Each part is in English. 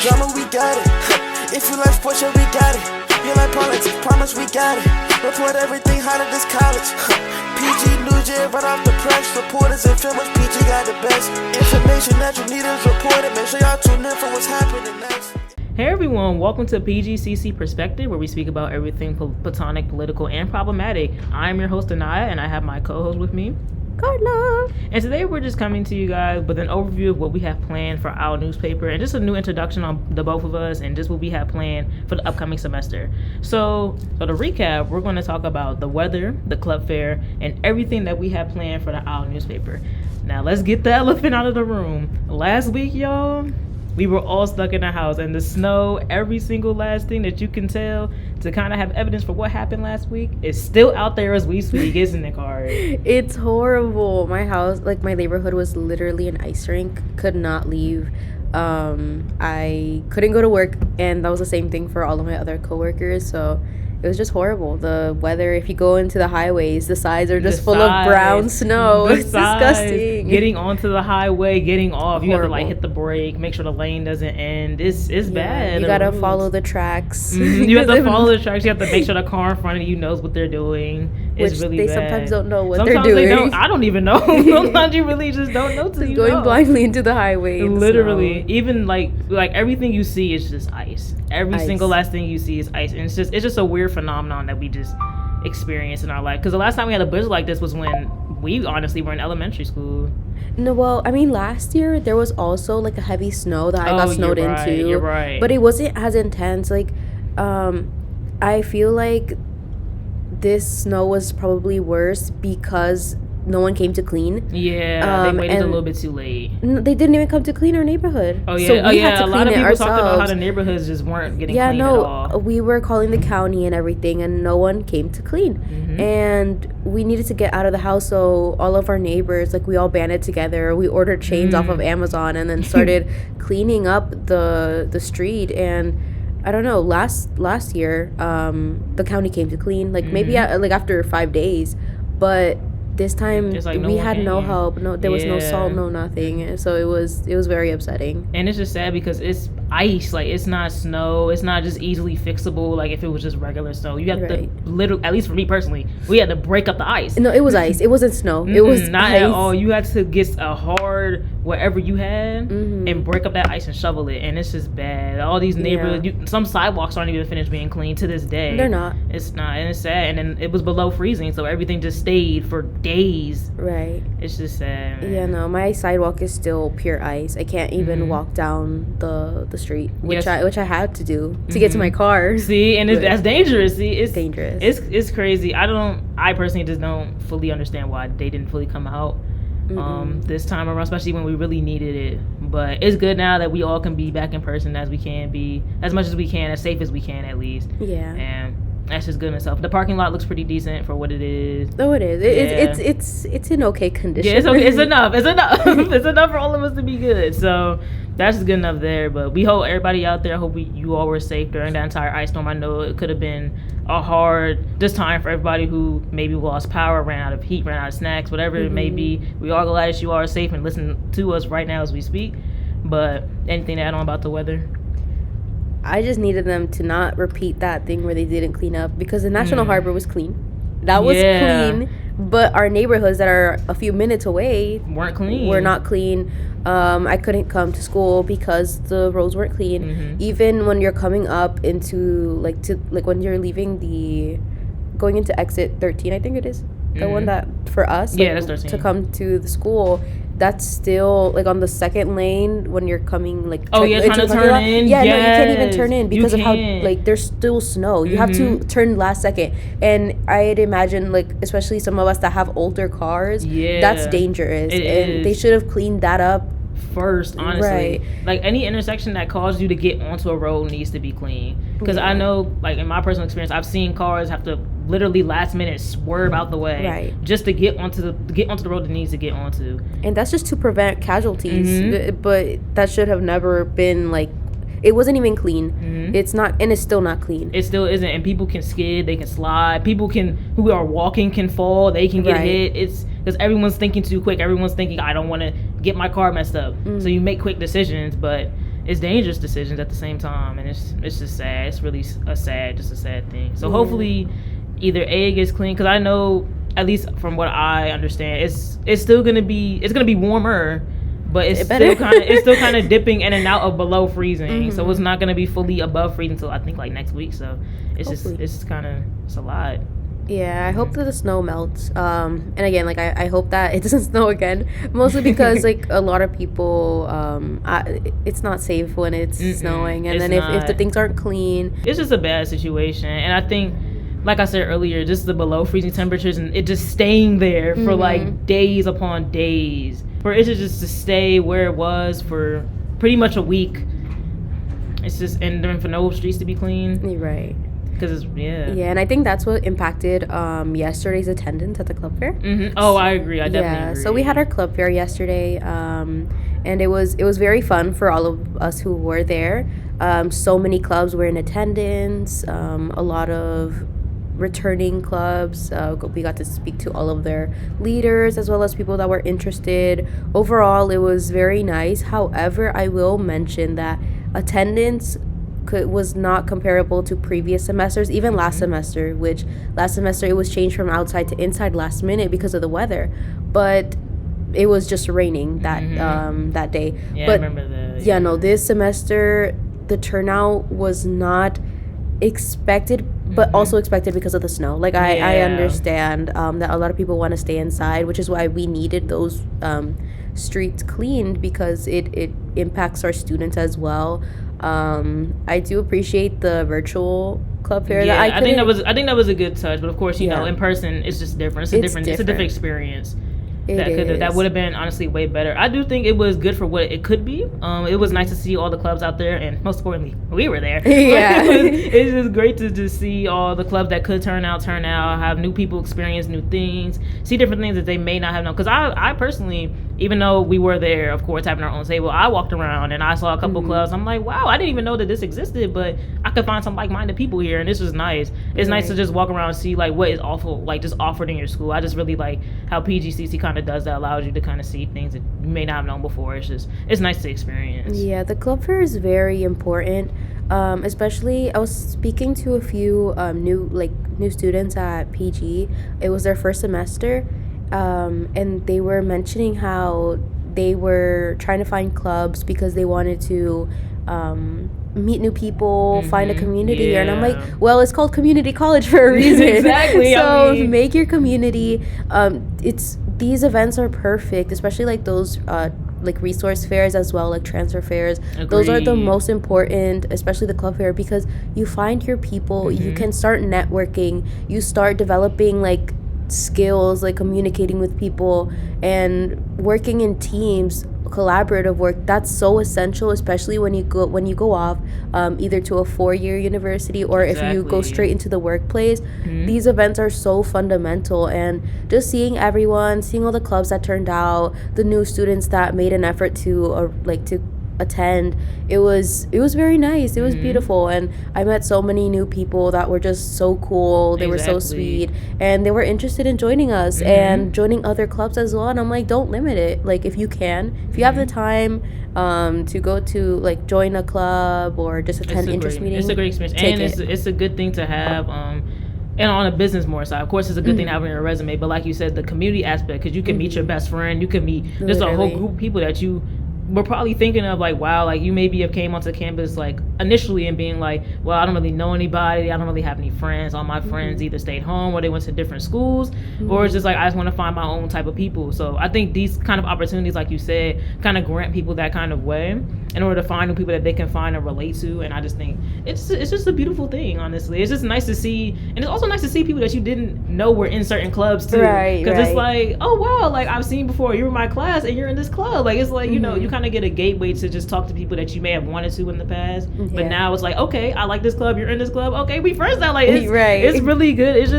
drama, we got it. If you like sports, yeah, we got it. You like politics, promise we got it. Report everything hot at this college. PG News, yeah, right off the press. Reporters and filmers, PG got the best. Information that you need is reported. Make sure y'all tune in for what's happening next. Hey everyone, welcome to PGCC Perspective, where we speak about everything platonic, political, and problematic. I'm your host, Aniya, and I have my co-host with me, Carla. And today we're just coming to you guys with an overview of what we have planned for our newspaper and just a new introduction on the both of us and just what we have planned for the upcoming semester. So to recap, we're going to talk about the weather, the club fair, and everything that we have planned for the OWL newspaper. Now let's get the elephant out of the room. Last week, y'all, we were all stuck in the house, and the snow, every single last thing that you can tell to kind of have evidence for what happened last week is still out there as we speak, isn't it, Kari? It's horrible. My house, like my neighborhood, was literally an ice rink. Could not leave. I couldn't go to work, and that was the same thing for all of my other coworkers. So it was just horrible. The weather, if you go into the highways, the sides are just full of brown snow. It's disgusting. Getting onto the highway, getting off, you Horrible. have to hit the brake, make sure the lane doesn't end. It's bad. You gotta follow the tracks. You have to follow the tracks. You have to make sure the car in front of you knows what they're doing. It's really they bad. sometimes don't know what Sometimes they're doing. They don't. I don't even know. Sometimes you really just don't know till you going know. blindly into the highway. In the Literally, snow. even like everything you see is just ice. Every Ice. single last thing you see is ice, and it's just a weird phenomenon that we just experience in our life. Because the last time we had a blizzard like this was when we honestly were in elementary school. No, well, I mean, last year there was also like a heavy snow that I got snowed you're right, into. You're right. But it wasn't as intense. Like, I feel like this snow was probably worse because no one came to clean. Yeah, they waited a little bit too late. They didn't even come to clean our neighborhood. Oh yeah, so we had to a lot of clean people it talked about how ourselves. the neighborhoods just weren't getting clean at all. We were calling the county and everything, and no one came to clean. Mm-hmm. And we needed to get out of the house, so all of our neighbors, like, we all banded together. We ordered chains off of Amazon and then started cleaning up the street. And I don't know, last year, the county came to clean, like, maybe after 5 days, but this time we had no help. No, there was no salt, no nothing. So it was very upsetting. And it's just sad because it's ice. Like, it's not snow. It's not just easily fixable. Like, if it was just regular snow, you have to literally, at least for me personally, we had to break up the ice. No, it was ice. It wasn't snow. It was not ice. at all. You had to get a hard whatever you had and break up that ice and shovel it. And it's just bad. All these neighborhoods, some sidewalks aren't even finished being cleaned to this day. They're not. It's not, and it's sad. And then it was below freezing, so everything just stayed for days. Right. It's just sad, man. Yeah, no, my sidewalk is still pure ice. I can't even walk down the street, which I had to do to get to my car. See, and that's dangerous. See, it's dangerous. It's crazy. I personally just don't fully understand why they didn't fully come out this time around, especially when we really needed it. But it's good now that we all can be back in person as we can be, as much as we can, as safe as we can at least. Yeah. And that's just good in itself. The parking lot looks pretty decent for what it is. Oh, it is. It's in okay condition. Yeah, it's okay. It's enough. It's enough for all of us to be good. So that's good enough there. But we hope everybody out there, you all were safe during that entire ice storm. I know it could have been a hard time for everybody who maybe lost power, ran out of heat, ran out of snacks, whatever it may be. We are glad that you are safe and listen to us right now as we speak. But anything to add on about the weather? I just needed them to not repeat that thing where they didn't clean up, because the National Harbor was clean. That was clean, but our neighborhoods that are a few minutes away weren't clean. Were not clean. I couldn't come to school because the roads weren't clean. Even when you're coming up into when you're leaving going into exit 13, I think it is the one that for us. That's 13. To come to the school. That's still like on the second lane when you're coming trying to turn in. Yeah, no, you can't even turn in because of how there's still snow. You have to turn last second, and I'd imagine especially some of us that have older cars, that's dangerous, and they should have cleaned that up first, honestly. Right. Like, any intersection that caused you to get onto a road needs to be clean, because I know, like, in my personal experience, I've seen cars have to literally last minute swerve out the way just to get onto the road it needs to get onto, and that's just to prevent casualties. But that should have never been it wasn't even clean. It's not, and it's still not clean. It still isn't, and people can skid, they can slide, people who are walking can fall, they can get hit. It's because everyone's thinking too quick. Everyone's thinking, I don't want to get my car messed up. So you make quick decisions, but it's dangerous decisions at the same time, and it's just sad. It's really a sad thing. So hopefully either A gets clean, because I know, at least from what I understand, it's still gonna be warmer, but it's still kind of dipping in and out of below freezing. So it's not gonna be fully above freezing until I think like next week. So it's a lot. Yeah, I hope that the snow melts. And again, like I hope that it doesn't snow again. Mostly because like a lot of people, it's not safe when it's snowing, and then if the things aren't clean, it's just a bad situation. And I think, like I said earlier, just the below freezing temperatures and it just staying there for like days upon days, for it to just to stay where it was for pretty much a week. It's just, and then for no streets to be clean. You're right. Because yeah, and I think that's what impacted yesterday's attendance at the club fair. Oh, I agree. I definitely agree. So we had our club fair yesterday, and it was very fun for all of us who were there. So many clubs were in attendance. A lot of returning clubs. We got to speak to all of their leaders as well as people that were interested. Overall, it was very nice. However, I will mention that attendance was not comparable to previous semesters, even last semester, which last semester it was changed from outside to inside last minute because of the weather, but it was just raining that day. Yeah, but I remember that. Yeah, no, this semester the turnout was not expected, but also expected because of the snow. Like I understand that a lot of people want to stay inside, which is why we needed those streets cleaned, because it impacts our students as well. I do appreciate the virtual club fair. Yeah, I think that was a good touch. But of course, you know, in person, it's just different. It's a different experience. That would have been honestly way better. I do think it was good for what it could be. It was nice to see all the clubs out there, and most importantly, we were there. Yeah, it's just great to just see all the clubs that could turn out, have new people experience new things, see different things that they may not have known. Because I personally, even though we were there, of course, having our own table, I walked around and I saw a couple clubs. I'm like, wow, I didn't even know that this existed, but I could find some like-minded people here, and this was nice. It's nice to just walk around and see like what is just offered in your school. I just really like how PGCC kind of does that, allows you to kind of see things that you may not have known before. It's nice to experience. Yeah, the club fair is very important. Especially I was speaking to a few new students at PG. It was their first semester, and they were mentioning how they were trying to find clubs because they wanted to meet new people, find a community here. And I'm like, well, it's called community college for a reason. Exactly. So make your community. These events are perfect, especially like those like resource fairs as well, like transfer fairs. Agreed. Those are the most important, especially the club fair, because you find your people. You can start networking, you start developing like skills, like communicating with people and working in teams, collaborative work. That's so essential, especially when you go off either to a 4-year university or if you go straight into the workplace. These events are so fundamental, and just seeing everyone, seeing all the clubs that turned out, the new students that made an effort to attend, it was very nice. It was beautiful, and I met so many new people that were just so cool. They were so sweet, and they were interested in joining us and joining other clubs as well. And I'm like, don't limit it. Like, if you have the time to go to like join a club or just attend interest meetings, it's a great experience, and it's a good thing to have. And on a business more side, of course, it's a good thing to have on your resume. But like you said, the community aspect, because you can meet your best friend, you can meet just a whole group of people that you were probably thinking of, like, wow, like you maybe have came onto campus like initially and being like, well, I don't really know anybody, I don't really have any friends. All my friends either stayed home or they went to different schools, or it's just like I just want to find my own type of people. So I think these kind of opportunities, like you said, kind of grant people that kind of way in order to find new people that they can find and relate to. And I just think it's just a beautiful thing, honestly. It's just nice to see, and it's also nice to see people that you didn't know were in certain clubs too, because it's like, oh wow, like I've seen before, you were in my class and you're in this club. Like, it's like, you know, you kind of get a gateway to just talk to people that you may have wanted to in the past, but now it's like, okay, I like this club, you're in this club, okay, we friends now. Like, it's really good. It's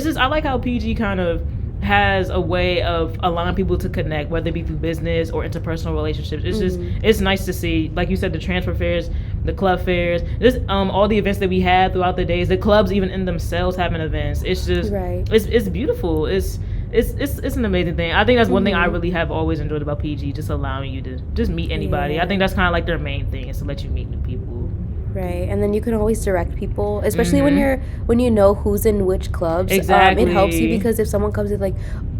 just I like how PG kind of has a way of allowing people to connect, whether it be through business or interpersonal relationships. It's just, it's nice to see, like you said, the transfer fairs, the club fairs, this all the events that we had throughout the days, the clubs even in themselves having events. It's just it's beautiful. it's an amazing thing. I think that's one thing I really have always enjoyed about PG, just allowing you to just meet anybody. Yeah. I think that's kind of like their main thing, is to let you meet new people. Right, and then you can always direct people, especially when you know who's in which clubs. Exactly. It helps you because if someone comes in like,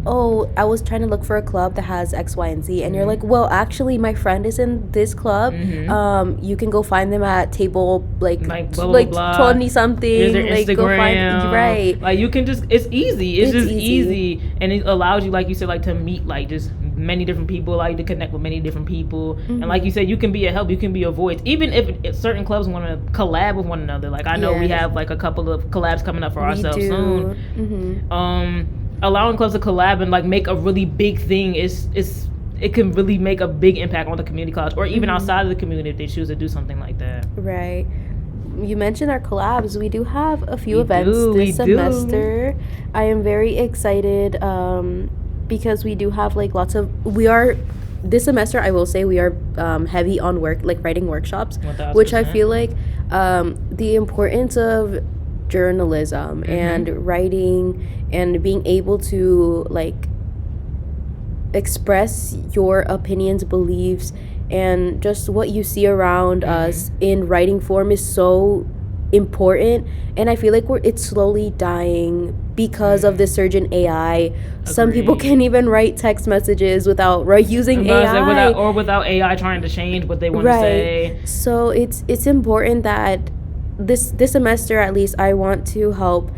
oh, I was trying to look for a club that has X, Y, and Z, and you're like, well, actually, my friend is in this club. You can go find them at table like blah, blah, blah. 20 something. Here's their like Instagram. go find right. Like you can just, it's easy. It's just easy, and it allows you, like you said, like to meet like just many different people, like to connect with many different people, and like you said, you can be a help, you can be a voice, even if certain clubs want to collab with one another. Like I know we have like a couple of collabs coming up for ourselves soon. Allowing clubs to collab and like make a really big thing is it can really make a big impact on the community college, or even outside of the community if they choose to do something like that. Right. You mentioned our collabs. We do have a few events this semester. I am very excited because we do have like this semester, I will say we are heavy on writing workshops, 1000%. Which I feel like the importance of journalism and writing and being able to like express your opinions, beliefs, and just what you see around us in writing form is so important. And I feel like it's slowly dying because of the surge in AI. Some people can't even write text messages without using AI. Without AI trying to change what they want to say. So it's important that this semester, at least, I want to help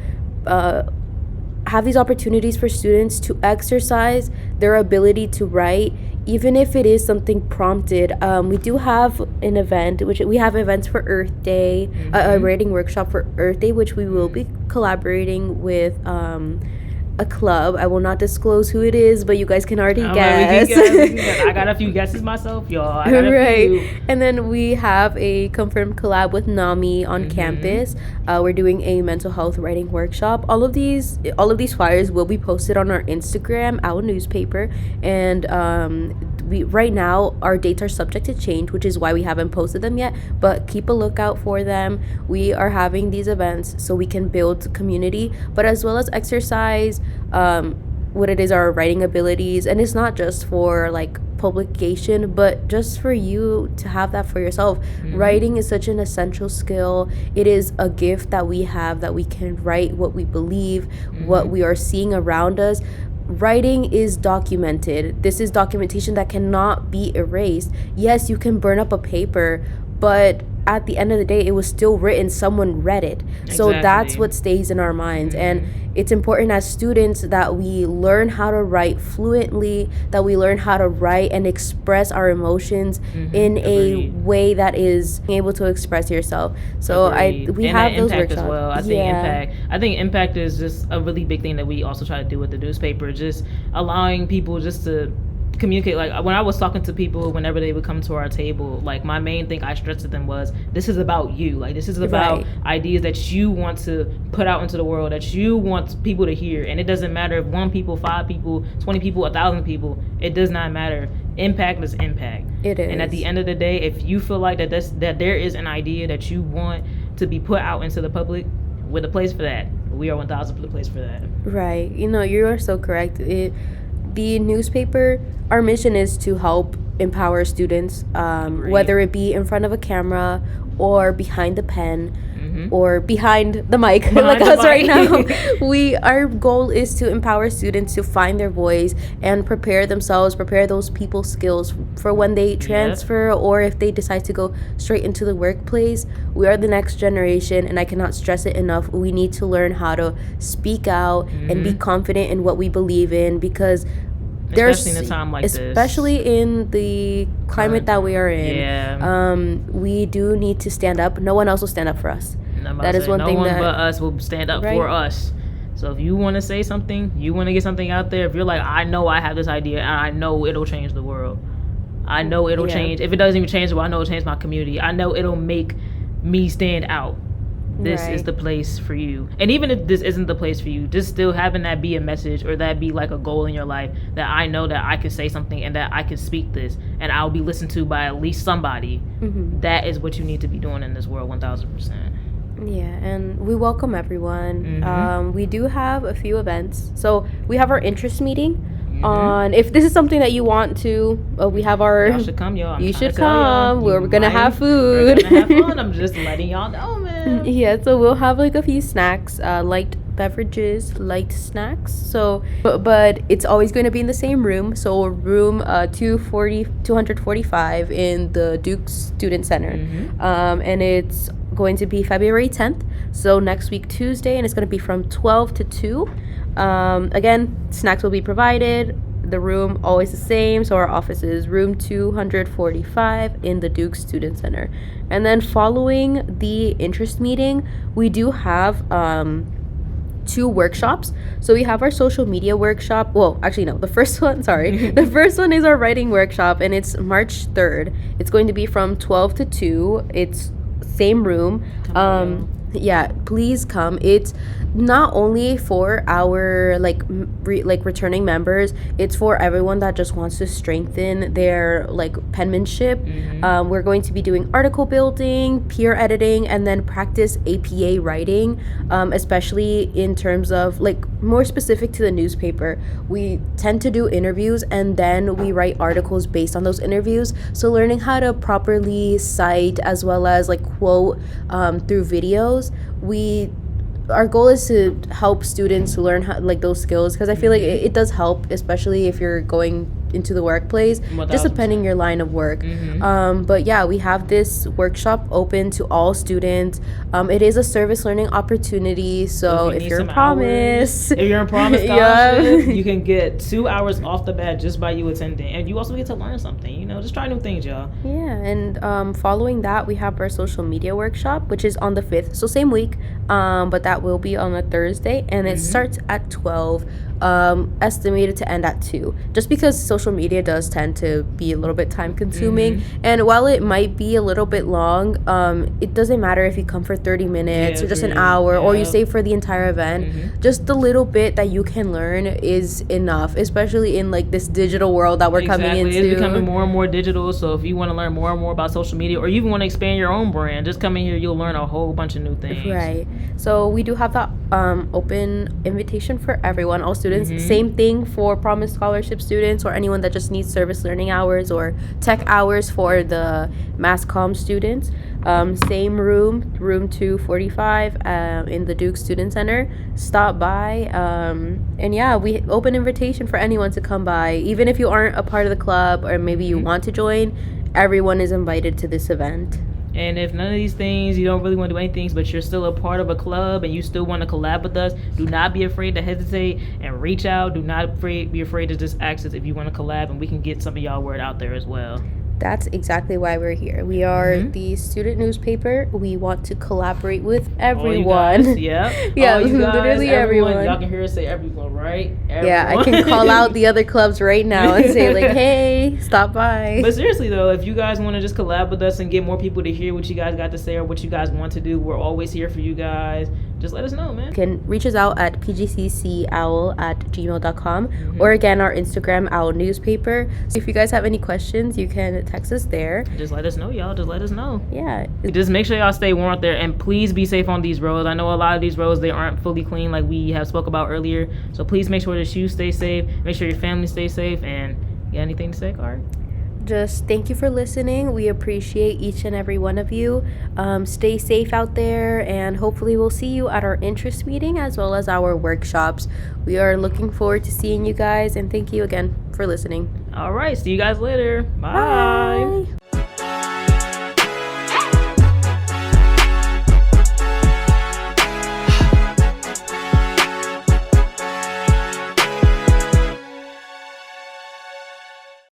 have these opportunities for students to exercise their ability to write, even if it is something prompted. We do have an event, which we have events for Earth Day, a writing workshop for Earth Day, which we will be collaborating with a club. I will not disclose who it is, but you guys can already guess. I got a few guesses myself, y'all. I got a few. And then we have a confirmed collab with NAMI on campus. We're doing a mental health writing workshop. All of these flyers will be posted on our Instagram, our newspaper, and right now our dates are subject to change, which is why we haven't posted them yet, but keep a lookout for them. We are having these events so we can build community, but as well as exercise what it is, our writing abilities. And it's not just for like publication, but just for you to have that for yourself. Writing is such an essential skill. It is a gift that we have, that we can write what we believe, what we are seeing around us. Writing is documented. This is documentation that cannot be erased. Yes, you can burn up a paper, but at the end of the day, it was still written. Someone read it. Exactly. So that's what stays in our minds. And it's important as students that we learn how to write fluently, that we learn how to write and express our emotions in a way that is able to express yourself. So we have those workshops as well. I think impact is just a really big thing that we also try to do with the newspaper, just allowing people just to communicate. Like when I was talking to people, whenever they would come to our table, like my main thing I stressed to them was, this is about you. Like this is about ideas that you want to put out into the world, that you want people to hear. And it doesn't matter if 1 people, 5 people, 20 people, 1,000 people, it does not matter. Impact is impact. It is. And at the end of the day, if you feel like that there is an idea that you want to be put out into the public, we're the place for that. We are 1,000% the place for that. Right. You are so correct. The newspaper, our mission is to help empower students, whether it be in front of a camera or behind the pen or behind the mic, like us right now. Our goal is to empower students to find their voice and prepare themselves, prepare those people skills for when they transfer or if they decide to go straight into the workplace. We are the next generation, and I cannot stress it enough. We need to learn how to speak out and be confident in what we believe in, because especially in a time like this, especially in the climate that we are in, we do need to stand up. No one else will stand up for us. That is one thing that no one but us will stand up for us. So if you want to say something, you want to get something out there, if you're like, I know I have this idea and I know it'll change the world, I know it'll change. If it doesn't even change the world, I know it'll change my community, I know it'll make me stand out. This is the place for you. And even if this isn't the place for you, just still having that be a message, or that be like a goal in your life, that I know that I can say something and that I can speak this and I'll be listened to by at least somebody. That is what you need to be doing in this world, 1,000%. Yeah, and we welcome everyone. Mhm. We do have a few events. So we have our interest meeting Mhm. on. If this is something that you want to, we have our. Y'all should come, y'all. I'm You trying to should tell y'all. come. We're gonna have We're food. gonna have fun. I'm just letting y'all know, man. Yeah, so we'll have like a few snacks, light beverages, light snacks. So, but it's always going to be in the same room. So, room 245 in the Duke Student Center. And it's going to be February 10th. So, next week, Tuesday, and it's going to be from 12 to 2. Again, snacks will be provided. The room always the same, so our office is room 245 in the Duke Student Center. And then following the interest meeting, we do have 2 workshops. So we have our social media workshop. Well, actually no, the first one, sorry. The first one is our writing workshop, and it's March 3rd. It's going to be from 12 to 2. It's same room. Yeah, please come. It's not only for our returning members, it's for everyone that just wants to strengthen their penmanship. We're going to be doing article building, peer editing, and then practice APA writing, especially in terms of more specific to the newspaper. We tend to do interviews and then we write articles based on those interviews, so learning how to properly cite as well as quote through videos. Our goal is to help students learn how, those skills, because I feel like it does help, especially if you're going into the workplace, just depending your line of work. But yeah, we have this workshop open to all students. It is a service learning opportunity, so if you're in Promise, scholarship, you can get 2 hours off the bat just by you attending, and you also get to learn something. Just try new things, y'all. Yeah, and following that, we have our social media workshop, which is on the 5th, so same week, but that will be on a Thursday, and it starts at 12. Estimated to end at 2, just because social media does tend to be a little bit time consuming. And while it might be a little bit long, it doesn't matter if you come for 30 minutes or just an hour, or you stay for the entire event. Just the little bit that you can learn is enough, especially in this digital world that we're coming into. It's becoming more and more digital, so if you want to learn more and more about social media, or you even want to expand your own brand, just come in here, you'll learn a whole bunch of new things. Right. So we do have that open invitation for everyone, all students. Same thing for Promise Scholarship students, or anyone that just needs service learning hours or tech hours for the mass comm students. Same room 245 in the Duke Student Center. Stop by, and yeah, we open invitation for anyone to come by, even if you aren't a part of the club or maybe you want to join. Everyone is invited to this event. And if none of these things, you don't really want to do anything, but you're still a part of a club and you still want to collab with us, do not be afraid to hesitate and reach out. Do not be afraid to just ask us if you want to collab, and we can get some of y'all word out there as well. That's exactly why we're here. We are the student newspaper. We want to collaborate with everyone. Yeah, literally everyone. Y'all can hear us say everyone, right? Everyone. Yeah, I can call out the other clubs right now and say hey, stop by. But seriously though, if you guys want to just collab with us and get more people to hear what you guys got to say or what you guys want to do, we're always here for you guys. Just let us know, man. You can reach us out at pgccowl@gmail.com, or again our Instagram, Owl Newspaper. So if you guys have any questions, you can text us there. Just let us know, y'all. Just let us know. Yeah. Just make sure y'all stay warm out there, and please be safe on these roads. I know a lot of these roads, they aren't fully clean like we have spoke about earlier. So please make sure that you stay safe. Make sure your family stays safe. And you got anything to say, Kari? Just thank you for listening. We appreciate each and every one of you. Stay safe out there, and hopefully we'll see you at our interest meeting as well as our workshops. We are looking forward to seeing you guys, and thank you again for listening. All right, see you guys later. Bye.